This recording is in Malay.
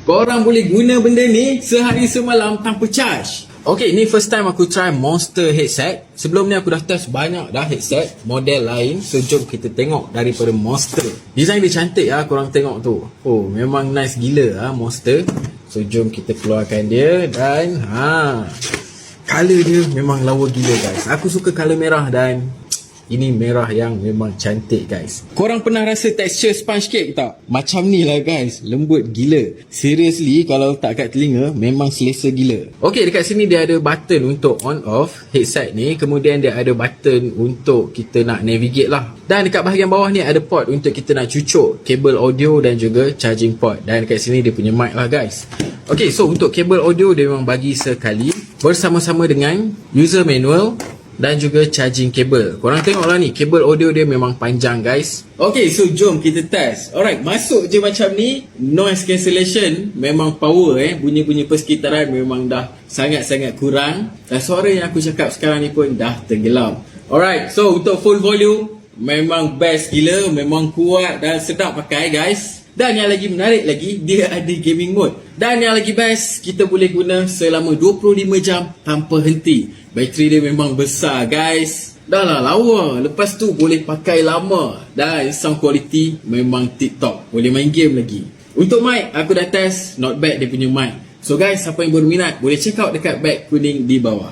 korang boleh guna benda ni sehari semalam tanpa charge. Okay, ni first time aku try Monster headset. Sebelum ni aku dah test banyak dah headset model lain. So jom kita tengok daripada Monster. Design dia cantik lah, korang tengok tu. Oh, memang nice gila lah Monster. So jom kita keluarkan dia. Dan color dia memang lawa gila guys. Aku suka color merah dan ini merah yang memang cantik guys. Korang pernah rasa tekstur sponge cake tak? Macam ni lah guys, lembut gila. Seriously, kalau letak kat telinga memang selesa gila. Ok, dekat sini dia ada button untuk on off headset ni. Kemudian dia ada button untuk kita nak navigate lah. Dan dekat bahagian bawah ni ada port untuk kita nak cucuk kabel audio dan juga charging port. Dan dekat sini dia punya mic lah guys. Ok, so untuk kabel audio dia memang bagi sekali bersama-sama dengan user manual dan juga charging cable. Korang tengoklah ni, kabel audio dia memang panjang guys. Okay, so jom kita test. Alright, masuk je macam ni. Noise cancellation memang power bunyi-bunyi persekitaran memang dah sangat-sangat kurang. Dan suara yang aku cakap sekarang ni pun dah tenggelam. Alright, so untuk full volume memang best gila, memang kuat dan sedap pakai guys. Dan yang lagi menarik lagi, dia ada gaming mode. Dan yang lagi best, kita boleh guna selama 25 jam tanpa henti. Bateri dia memang besar guys. Dah lah lawa. Lepas tu boleh pakai lama. Dan sound quality memang tip top. Boleh main game lagi. Untuk mic, aku dah test. Not bad dia punya mic. So guys, siapa yang berminat boleh check out dekat bag kuning di bawah.